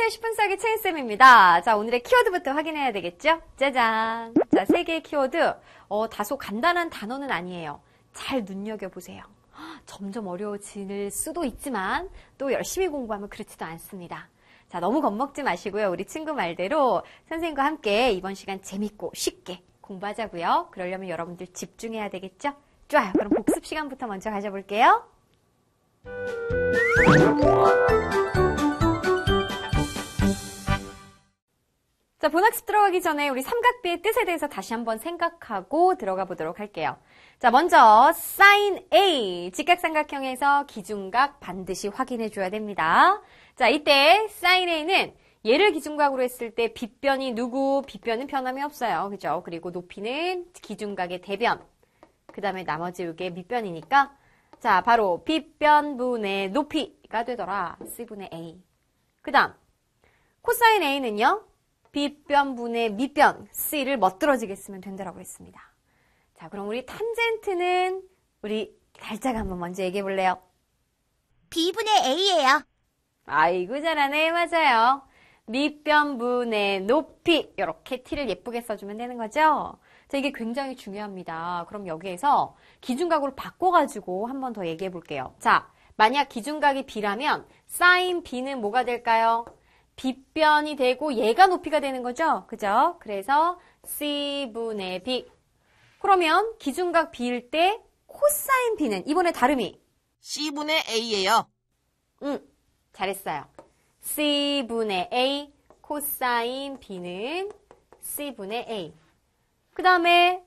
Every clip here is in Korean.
안녕하세요. 10분 수학의 채은쌤입니다. 자, 오늘의 키워드부터 확인해야 되겠죠? 짜잔. 자, 3개의 키워드. 다소 간단한 단어는 아니에요. 잘 눈여겨보세요. 점점 어려워질 수도 있지만 또 열심히 공부하면 그렇지도 않습니다. 자, 너무 겁먹지 마시고요. 우리 친구 말대로 선생님과 함께 이번 시간 재밌고 쉽게 공부하자고요. 그러려면 여러분들 집중해야 되겠죠? 좋아요. 그럼 복습 시간부터 먼저 가져볼게요. 자, 본학습 들어가기 전에 우리 삼각비의 뜻에 대해서 다시 한번 생각하고 들어가 보도록 할게요. 자, 먼저 sin A, 직각삼각형에서 기준각 반드시 확인해 줘야 됩니다. 자, 이때 sin A는 얘를 기준각으로 했을 때 빗변이 누구? 빗변은 변함이 없어요. 그죠? 그리고 높이는 기준각의 대변. 그 다음에 나머지 이게 밑변이니까 자, 바로 빗변분의 높이가 되더라. C분의 A. 그 다음 코사인 A는요. 빗변분의 밑변 C를 멋들어지게 쓰면 된다고 했습니다. 자, 그럼 우리 탄젠트는 우리 달자가 한번 먼저 얘기해 볼래요? B분의 A예요. 아이고 잘하네. 맞아요. 밑변분의 높이 이렇게 T를 예쁘게 써주면 되는 거죠. 자, 이게 굉장히 중요합니다. 그럼 여기에서 기준각으로 바꿔가지고 한 번 더 얘기해 볼게요. 자, 만약 기준각이 B라면 sin B는 뭐가 될까요? 빗변이 되고 얘가 높이가 되는 거죠. 그죠? 그래서 C분의 B. 그러면 기준각 B일 때 코사인 B는 이번에 다름이 C분의 A예요. 잘했어요. C분의 A, 코사인 B는 C분의 A. 그 다음에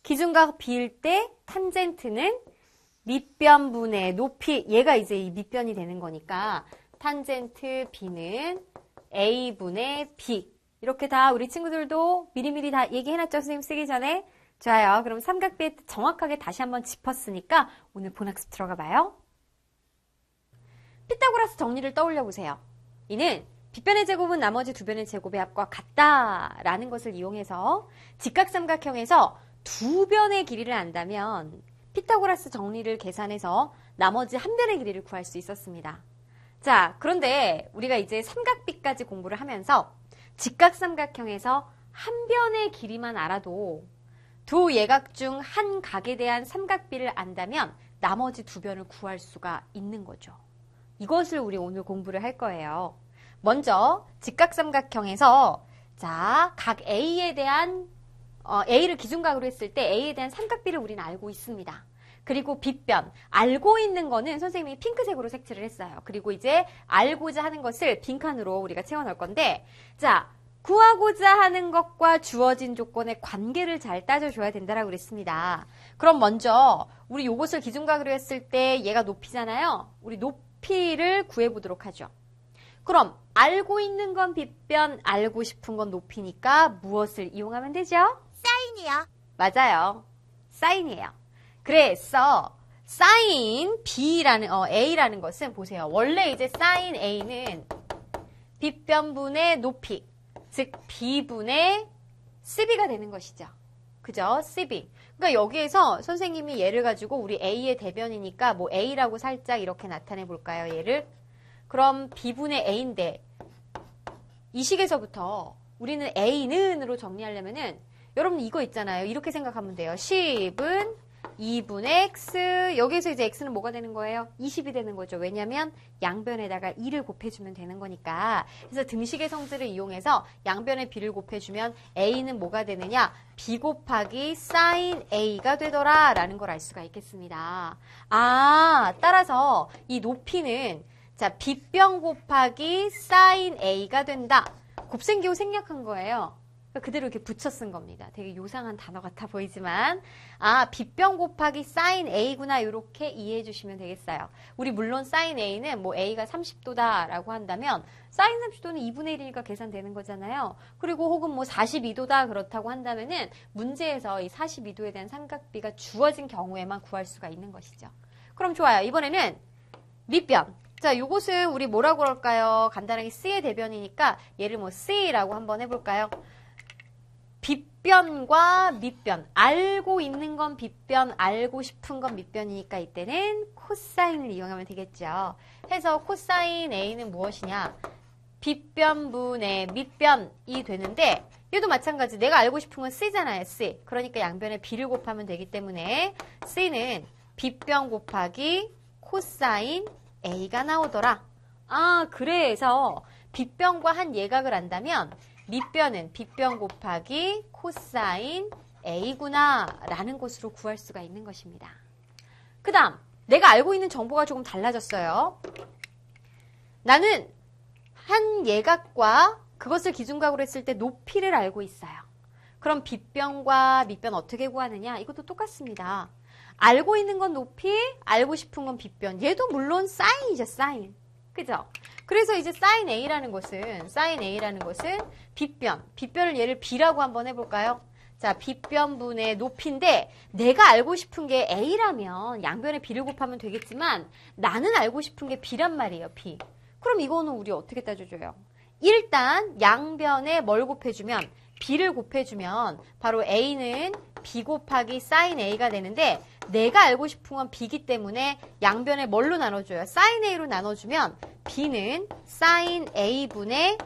기준각 B일 때 탄젠트는 밑변분의 높이, 얘가 이제 이 밑변이 되는 거니까 탄젠트 B는 A분의 B. 이렇게 다 우리 친구들도 미리미리 다 얘기해놨죠? 선생님 쓰기 전에. 좋아요. 그럼 삼각비의 뜻 정확하게 다시 한번 짚었으니까 오늘 본학습 들어가 봐요. 피타고라스 정리를 떠올려 보세요. 이는 빗변의 제곱은 나머지 두 변의 제곱의 합과 같다라는 것을 이용해서 직각삼각형에서 두 변의 길이를 안다면 피타고라스 정리를 계산해서 나머지 한 변의 길이를 구할 수 있었습니다. 자, 그런데 우리가 이제 삼각비까지 공부를 하면서 직각삼각형에서 한 변의 길이만 알아도 두 예각 중 한 각에 대한 삼각비를 안다면 나머지 두 변을 구할 수가 있는 거죠. 이것을 우리 오늘 공부를 할 거예요. 먼저 직각삼각형에서 자, 각 A에 대한 A를 기준각으로 했을 때 A에 대한 삼각비를 우리는 알고 있습니다. 그리고 빗변, 알고 있는 거는 선생님이 핑크색으로 색칠을 했어요. 그리고 이제 알고자 하는 것을 빈칸으로 우리가 채워넣을 건데 자, 구하고자 하는 것과 주어진 조건의 관계를 잘 따져줘야 된다라고 그랬습니다. 그럼 먼저 우리 요것을 기준각으로 했을 때 얘가 높이잖아요. 우리 높이를 구해보도록 하죠. 그럼 알고 있는 건 빗변, 알고 싶은 건 높이니까 무엇을 이용하면 되죠? 사인이요. 맞아요. 사인이에요. 그래서 sin B라는 A라는 것은 보세요. 원래 이제 sin A는 빗변분의 높이, 즉 B분의 CB가 되는 것이죠. 그죠? CB. 그러니까 여기에서 선생님이 얘를 가지고 우리 A의 대변이니까 뭐 A라고 살짝 이렇게 나타내 볼까요? 얘를. 그럼 B분의 A인데 이 식에서부터 우리는 A는으로 정리하려면은 여러분 이거 있잖아요. 이렇게 생각하면 돼요. 10은 2분의 x, 여기서 이제 x는 뭐가 되는 거예요? 20이 되는 거죠. 왜냐면 양변에다가 2를 곱해주면 되는 거니까. 그래서 등식의 성질을 이용해서 양변에 b를 곱해주면 a는 뭐가 되느냐? b 곱하기 sin a가 되더라 라는 걸 알 수가 있겠습니다. 아, 따라서 이 높이는 자, 빗변 곱하기 sin a가 된다. 곱셈기호 생략한 거예요. 그대로 이렇게 붙여 쓴 겁니다. 되게 요상한 단어 같아 보이지만 아, 빗변 곱하기 sin a구나 이렇게 이해해 주시면 되겠어요. 우리 물론 sin a는 뭐 a가 30도다 라고 한다면 sin 30도는 2분의 1이니까 계산되는 거잖아요. 그리고 혹은 뭐 42도다 그렇다고 한다면은 문제에서 이 42도에 대한 삼각비가 주어진 경우에만 구할 수가 있는 것이죠. 그럼 좋아요. 이번에는 밑변. 자, 요것은 우리 뭐라고 그럴까요? 간단하게 C의 대변이니까 얘를 뭐 C라고 한번 해볼까요? 빗변과 밑변. 알고 있는 건 빗변, 알고 싶은 건 밑변이니까 이때는 코사인을 이용하면 되겠죠. 해서 코사인 A는 무엇이냐? 빗변분의 밑변이 되는데 얘도 마찬가지. 내가 알고 싶은 건 C잖아요. C. 그러니까 양변에 B를 곱하면 되기 때문에 C는 빗변 곱하기 코사인 A가 나오더라. 아, 그래서 빗변과 한 예각을 안다면 밑변은 빗변 곱하기 코사인 A구나 라는 것으로 구할 수가 있는 것입니다. 그 다음 내가 알고 있는 정보가 조금 달라졌어요. 나는 한 예각과 그것을 기준각으로 했을 때 높이를 알고 있어요. 그럼 빗변과 밑변 어떻게 구하느냐? 이것도 똑같습니다. 알고 있는 건 높이, 알고 싶은 건 빗변. 얘도 물론 사인이죠, 사인. 그죠? 그래서 이제 사인 A라는 것은 빗변을 얘를 B라고 한번 해볼까요? 자, 빗변분의 높이인데 내가 알고 싶은 게 A라면 양변에 B를 곱하면 되겠지만 나는 알고 싶은 게 B란 말이에요, B. 그럼 이거는 우리 어떻게 따져줘요? 일단 양변에 뭘 곱해주면 B를 곱해주면 바로 A는 B 곱하기 사인 A가 되는데 내가 알고 싶은 건 B이기 때문에 양변에 뭘로 나눠줘요? 사인 A로 나눠주면 B는 사인 A분의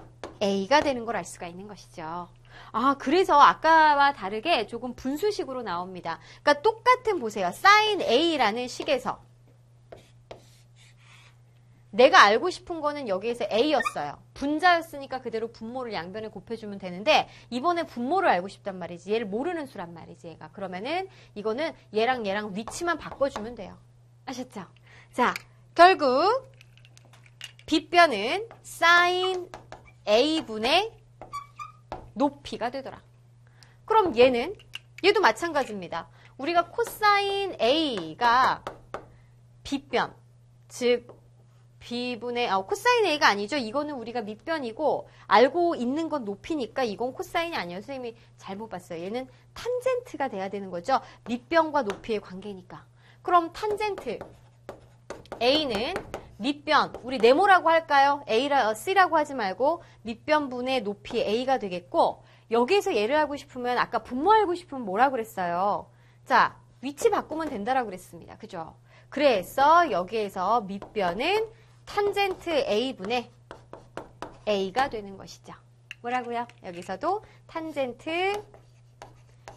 A가 되는 걸 알 수가 있는 것이죠. 아, 그래서 아까와 다르게 조금 분수식으로 나옵니다. 그러니까 똑같은 보세요. 사인 A라는 식에서 내가 알고 싶은 거는 여기에서 A였어요. 분자였으니까 그대로 분모를 양변에 곱해주면 되는데 이번에 분모를 알고 싶단 말이지. 얘를 모르는 수란 말이지, 얘가. 그러면은 이거는 얘랑 위치만 바꿔주면 돼요. 아셨죠? 자, 결국 빗변은 사인 A분의 높이가 되더라. 그럼 얘도 마찬가지입니다. 우리가 코사인 A가 빗변, 즉 B분의, 코사인 A가 아니죠. 이거는 우리가 밑변이고 알고 있는 건 높이니까 이건 코사인이 아니에요. 선생님이 잘못 봤어요. 얘는 탄젠트가 돼야 되는 거죠. 밑변과 높이의 관계니까. 그럼 탄젠트 A는 밑변, 우리 네모라고 할까요? C라고 하지 말고 밑변분의 높이 A가 되겠고 여기에서 얘를 알고 싶으면 아까 분모 알고 싶으면 뭐라고 그랬어요? 자, 위치 바꾸면 된다라고 그랬습니다. 그죠? 그래서 여기에서 밑변은 탄젠트 A분의 A가 되는 것이죠. 뭐라고요? 여기서도 탄젠트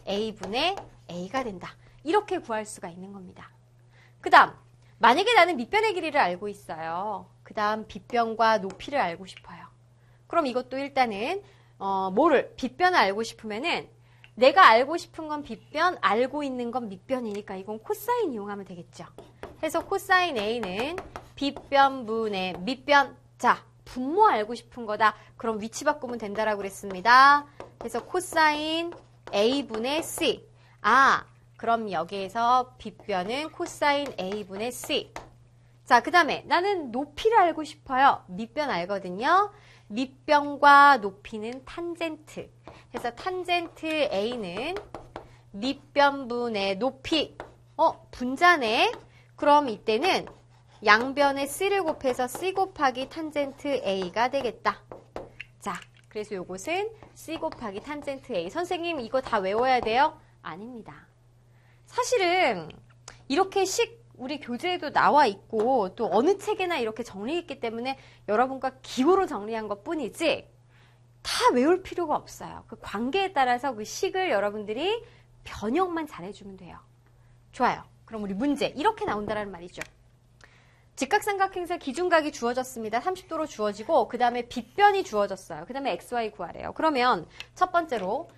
A분의 A가 된다. 이렇게 구할 수가 있는 겁니다. 그 다음, 만약에 나는 밑변의 길이를 알고 있어요. 그 다음 빗변과 높이를 알고 싶어요. 그럼 이것도 일단은 빗변을 알고 싶으면은 내가 알고 싶은 건 빗변, 알고 있는 건 밑변이니까 이건 코사인 이용하면 되겠죠. 해서 코사인 A는 빗변분의 밑변. 자, 분모 알고 싶은 거다. 그럼 위치 바꾸면 된다라고 그랬습니다. 그래서 코사인 A분의 C. 아, 그럼 여기에서 빗변은 코사인 A분의 C. 자, 그 다음에 나는 높이를 알고 싶어요. 밑변 알거든요. 밑변과 높이는 탄젠트. 그래서 탄젠트 A는 밑변분의 높이. 분자네. 그럼 이때는 양변에 C를 곱해서 C 곱하기 탄젠트 A가 되겠다. 자, 그래서 요것은 C 곱하기 탄젠트 A. 선생님 이거 다 외워야 돼요? 아닙니다. 사실은 이렇게 우리 교재에도 나와 있고 또 어느 책에나 이렇게 정리했기 때문에 여러분과 기호로 정리한 것 뿐이지 다 외울 필요가 없어요. 그 관계에 따라서 그 식을 여러분들이 변형만 잘해주면 돼요. 좋아요. 그럼 우리 문제 이렇게 나온다는 말이죠. 직각삼각형에서 기준각이 주어졌습니다. 30도로 주어지고 그 다음에 빗변이 주어졌어요. 그 다음에 XY 구하래요. 그러면 첫 번째로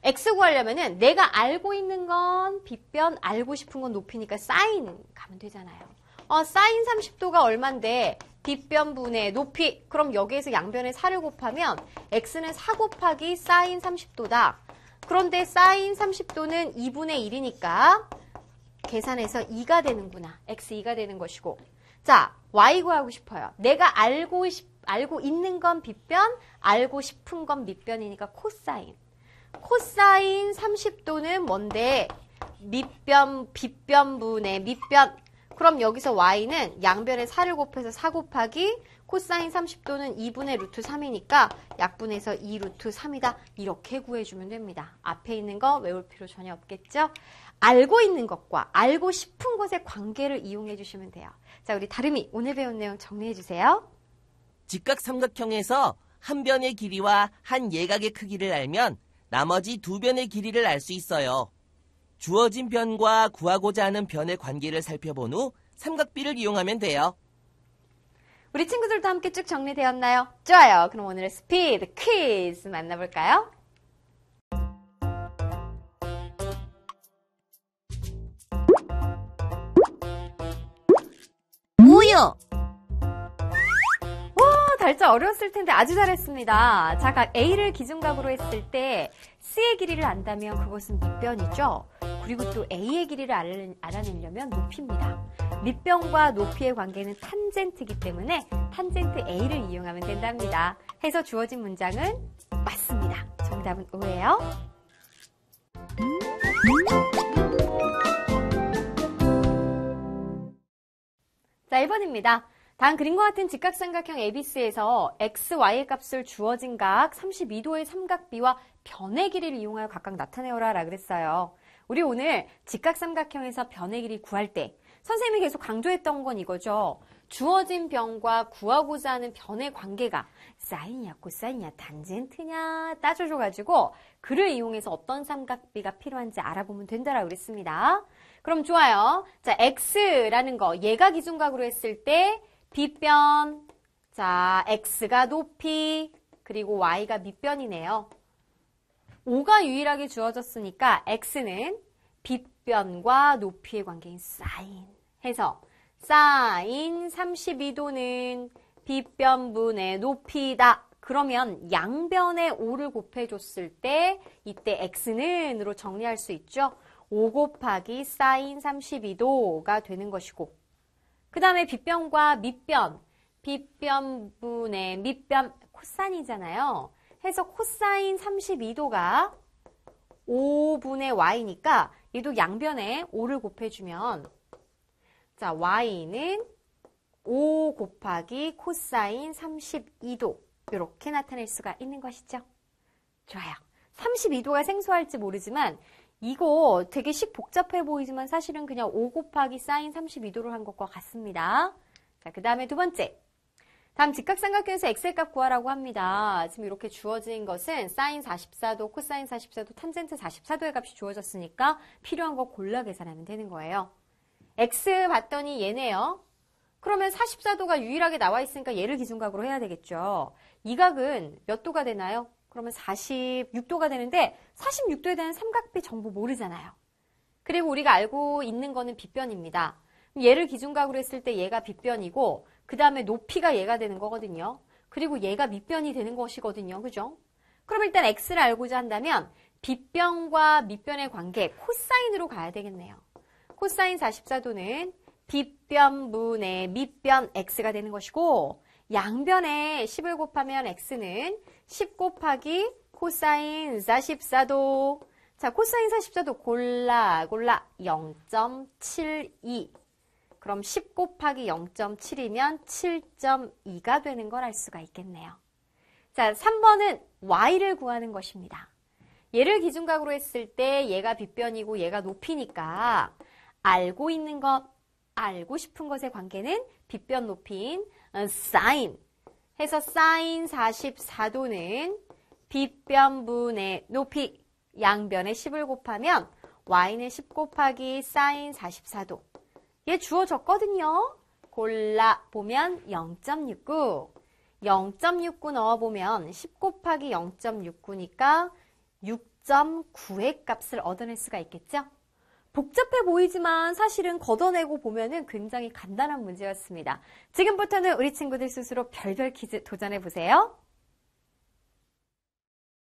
X 구하려면은 내가 알고 있는 건 빗변, 알고 싶은 건 높이니까 사인 가면 되잖아요. 사인 30도가 얼만데 빗변분의 높이. 그럼 여기에서 양변에 4를 곱하면 X는 4 곱하기 사인 30도다. 그런데 사인 30도는 2분의 1이니까 계산해서 2가 되는구나. X 2가 되는 것이고. 자, Y 구하고 싶어요. 내가 알고 있는 건 빗변, 알고 싶은 건 밑변이니까 코사인. 코사인 30도는 뭔데? 빗변분의 밑변. 그럼 여기서 Y는 양변에 4를 곱해서 4 곱하기 코사인 30도는 2분의 루트 3이니까 약분해서 2 루트 3이다. 이렇게 구해주면 됩니다. 앞에 있는 거 외울 필요 전혀 없겠죠? 알고 있는 것과 알고 싶은 것의 관계를 이용해 주시면 돼요. 자, 우리 다름이 오늘 배운 내용 정리해 주세요. 직각삼각형에서 한 변의 길이와 한 예각의 크기를 알면 나머지 두 변의 길이를 알 수 있어요. 주어진 변과 구하고자 하는 변의 관계를 살펴본 후 삼각비를 이용하면 돼요. 우리 친구들도 함께 쭉 정리되었나요? 좋아요. 그럼 오늘의 스피드 퀴즈 만나볼까요? 우유! 달짜 어려웠을 텐데 아주 잘했습니다. 자, 각 A를 기준각으로 했을 때 C의 길이를 안다면 그것은 밑변이죠. 그리고 또 A의 길이를 알아내려면 높이입니다. 밑변과 높이의 관계는 탄젠트이기 때문에 탄젠트 A를 이용하면 된답니다. 해서 주어진 문장은 맞습니다. 정답은 O예요. 자, 1번입니다. 다음 그림과 같은 직각삼각형 ABC에서 x, y의 값을 주어진 각 32도의 삼각비와 변의 길이를 이용하여 각각 나타내어라 라고 그랬어요. 우리 오늘 직각삼각형에서 변의 길이 구할 때 선생님이 계속 강조했던 건 이거죠. 주어진 변과 구하고자 하는 변의 관계가 사인이냐 코사인이냐 탄젠트냐 따져줘가지고 그를 이용해서 어떤 삼각비가 필요한지 알아보면 된다라고 그랬습니다. 그럼 좋아요. 자, x라는 거 얘가 기준각으로 했을 때 빗변, 자, x가 높이, 그리고 y가 밑변이네요. 5가 유일하게 주어졌으니까 x는 빗변과 높이의 관계인 사인 해서 사인 32도는 빗변분의 높이다. 그러면 양변에 5를 곱해줬을 때 이때 x는으로 정리할 수 있죠. 5 곱하기 사인 32도가 되는 것이고 그 다음에 빗변과 밑변, 빗변분의 밑변 코사인이잖아요. 해서 코사인 32도가 5분의 y니까 얘도 양변에 5를 곱해주면 자 y는 5 곱하기 코사인 32도 이렇게 나타낼 수가 있는 것이죠. 좋아요. 32도가 생소할지 모르지만 이거 되게 식 복잡해 보이지만 사실은 그냥 5 곱하기 사인 32도를 한 것과 같습니다. 자, 그 다음에 두 번째. 다음 직각삼각형에서 x의 값 구하라고 합니다. 지금 이렇게 주어진 것은 사인 44도, 코사인 44도, 탄젠트 44도의 값이 주어졌으니까 필요한 거 골라 계산하면 되는 거예요. x 봤더니 얘네요. 그러면 44도가 유일하게 나와 있으니까 얘를 기준각으로 해야 되겠죠. 이 각은 몇 도가 되나요? 그러면 46도가 되는데 46도에 대한 삼각비 정보 모르잖아요. 그리고 우리가 알고 있는 거는 빗변입니다. 얘를 기준각으로 했을 때 얘가 빗변이고 그 다음에 높이가 얘가 되는 거거든요. 그리고 얘가 밑변이 되는 것이거든요. 그죠? 그럼 일단 x를 알고자 한다면 빗변과 밑변의 관계 코사인으로 가야 되겠네요. 코사인 44도는 빗변분의 밑변 x가 되는 것이고 양변에 10을 곱하면 x는 10 곱하기 코사인 44도. 자, 코사인 44도 골라 0.72. 그럼 10 곱하기 0.7이면 7.2가 되는 걸 알 수가 있겠네요. 자, 3번은 y를 구하는 것입니다. 얘를 기준각으로 했을 때 얘가 빗변이고 얘가 높이니까 알고 있는 것, 알고 싶은 것의 관계는 빗변 높이인 사인 해서 사인 44도는 빗변분의 높이 양변에 10을 곱하면 y는 10 곱하기 사인 44도 얘 주어졌거든요. 골라보면 0.69 0.69 넣어보면 10 곱하기 0.69니까 6.9의 값을 얻어낼 수가 있겠죠. 복잡해 보이지만 사실은 걷어내고 보면은 굉장히 간단한 문제였습니다. 지금부터는 우리 친구들 스스로 별별 퀴즈 도전해 보세요.